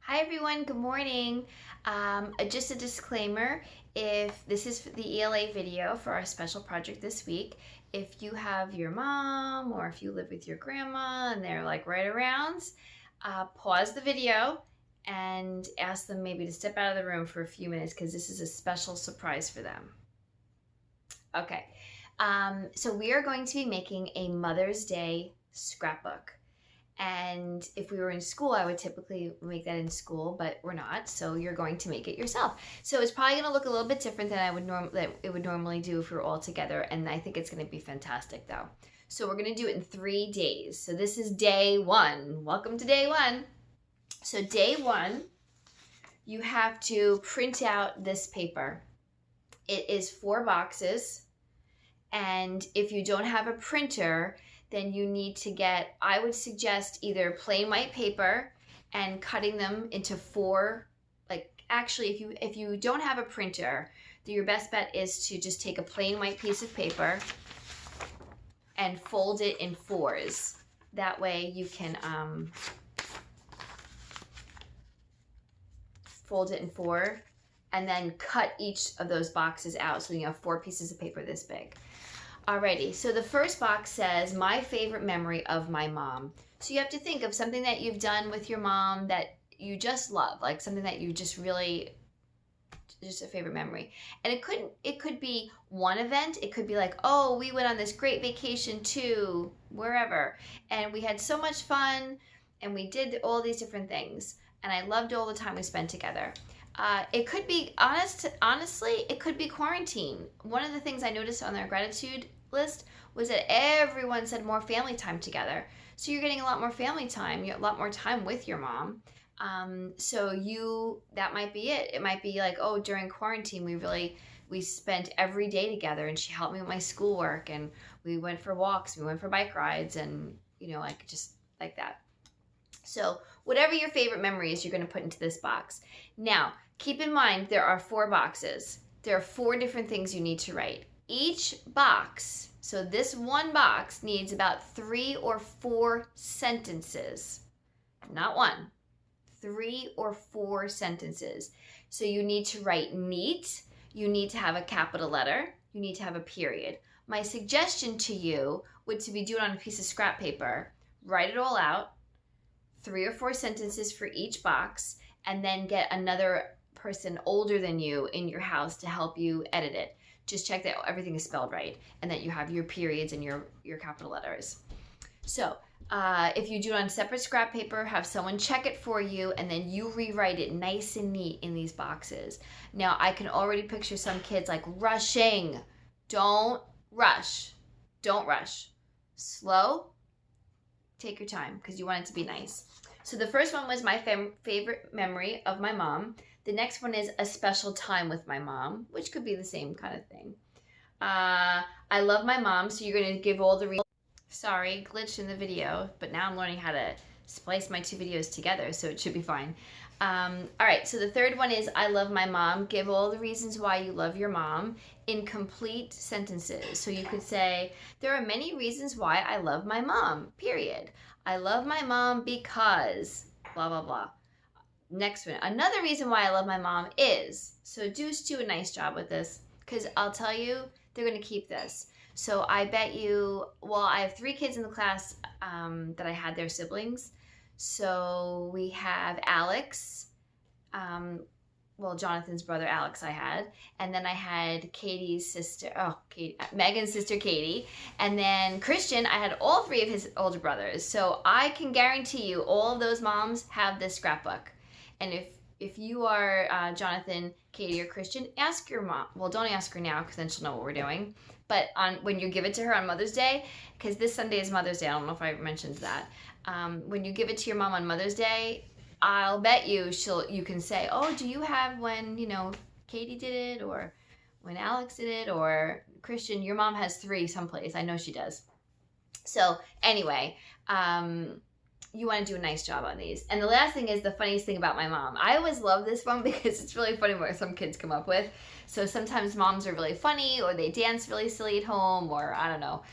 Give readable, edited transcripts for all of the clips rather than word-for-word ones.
Hi everyone, good morning. Just a disclaimer, if this is the ELA video for our special project this week, if you have your mom or if you live with your grandma and they're like right around, pause the video and ask them maybe to step out of the room for a few minutes because this is a special surprise for them. Okay, so we are going to be making a Mother's Day scrapbook. And if we were in school, I would typically make that in school, but we're not. So you're going to make it yourself. So it's probably going to look a little bit different than it would normally do if we were all together. And I think it's going to be fantastic, though. So we're going to do it in 3 days. So this is day 1. Welcome to day 1. So day 1, you have to print out this paper. It is 4 boxes. And if you don't have a printer, then you need to get, I would suggest either plain white paper and cutting them into 4, actually if you don't have a printer, your best bet is to just take a plain white piece of paper and fold it in 4s. That way you can fold it in 4 and then cut each of those boxes out so you have 4 pieces of paper this big. Alrighty, so the first box says, my favorite memory of my mom. So you have to think of something that you've done with your mom that you just love, like something that you just really, just a favorite memory. And it could be one event. It could be like, oh, we went on this great vacation to wherever, and we had so much fun, and we did all these different things, and I loved all the time we spent together. It could be, honestly, it could be quarantine. One of the things I noticed on their gratitude list was that everyone said more family time together. So you're getting a lot more family time, you have a lot more time with your mom. That might be it. It might be like, oh, during quarantine, we spent every day together and she helped me with my schoolwork and we went for walks, we went for bike rides and, just like that. So whatever your favorite memory is, you're going to put into this box. Now, keep in mind, there are 4 boxes. There are 4 different things you need to write. Each box, so this one box needs about 3 or 4 sentences. Not 1, 3 or 4 sentences. So you need to write neat. You need to have a capital letter. You need to have a period. My suggestion to you would to be do it on a piece of scrap paper. Write it all out. 3 or 4 sentences for each box, and then get another person older than you in your house to help you edit it. Just check that everything is spelled right and that you have your periods and your capital letters. So if you do it on separate scrap paper, have someone check it for you, and then you rewrite it nice and neat in these boxes. Now, I can already picture some kids like rushing. Don't rush. Don't rush. Slow. Take your time because you want it to be nice. So the first one was my favorite memory of my mom. The next one is a special time with my mom, which could be the same kind of thing. I love my mom, so you're going to give all the reasons. Sorry, glitch in the video, but now I'm learning how to splice my 2 videos together, so it should be fine. All right, so the third one is I love my mom. Give all the reasons why you love your mom in complete sentences. So you could say, there are many reasons why I love my mom, period. I love my mom because blah, blah, blah. Next one, another reason why I love my mom is, so do a nice job with this, because I'll tell you, they're going to keep this. So I bet you, well, I have 3 kids in the class that I had their siblings. So we have Alex, Jonathan's brother Alex I had, and then I had Katie's sister, Megan's sister Katie, and then Christian, I had all 3 of his older brothers. So I can guarantee you all of those moms have this scrapbook. And if you are Jonathan, Katie, or Christian, ask your mom. Well, don't ask her now because then she'll know what we're doing. But when you give it to her on Mother's Day, because this Sunday is Mother's Day, I don't know if I mentioned that. When you give it to your mom on Mother's Day, I'll bet you you can say, oh, do you have when, Katie did it, or when Alex did it, or Christian, your mom has 3 someplace. I know she does. So anyway, you want to do a nice job on these. And the last thing is the funniest thing about my mom. I always love this one because it's really funny what some kids come up with. So sometimes moms are really funny, or they dance really silly at home, or I don't know.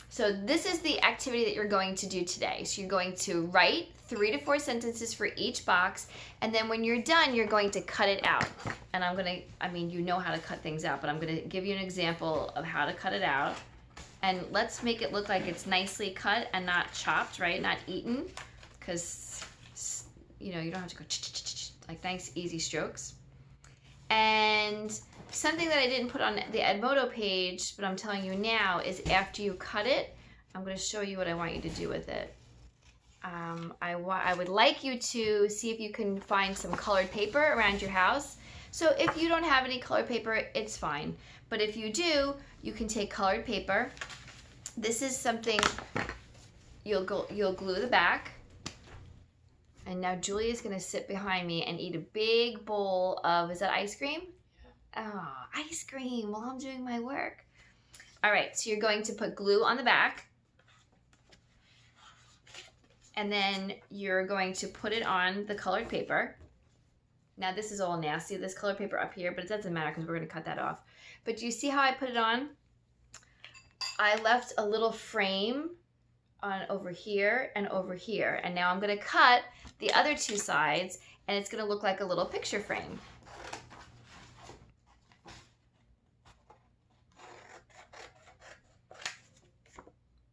So this is the activity that you're going to do today. So you're going to write 3 to 4 sentences for each box, and then when you're done, you're going to cut it out. And you know how to cut things out, but I'm gonna give you an example of how to cut it out. And let's make it look like it's nicely cut and not chopped, right? Not eaten, because you don't have to go like nice, easy strokes. And something that I didn't put on the Edmodo page, but I'm telling you now, is after you cut it, I'm going to show you what I want you to do with it. I would like you to see if you can find some colored paper around your house. So if you don't have any colored paper, it's fine. But if you do, you can take colored paper. This is something you'll glue the back. And now Julia's going to sit behind me and eat a big bowl of, is that ice cream? Yeah. Oh, ice cream while I'm doing my work. All right, so you're going to put glue on the back. And then you're going to put it on the colored paper. Now this is all nasty, this colored paper up here, but it doesn't matter because we're going to cut that off. But do you see how I put it on? I left a little frame on over here and over here. And now I'm going to cut the other two sides, and it's going to look like a little picture frame.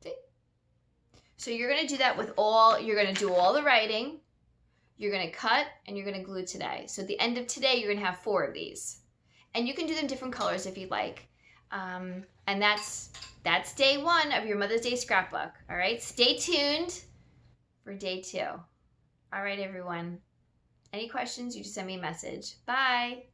See? So you're going to do that with you're going to do all the writing, you're going to cut, and you're going to glue today. So at the end of today, you're going to have 4 of these. And you can do them different colors if you'd like. And that's day 1 of your Mother's Day scrapbook. All right, stay tuned for day 2. All right, everyone. Any questions, you just send me a message. Bye.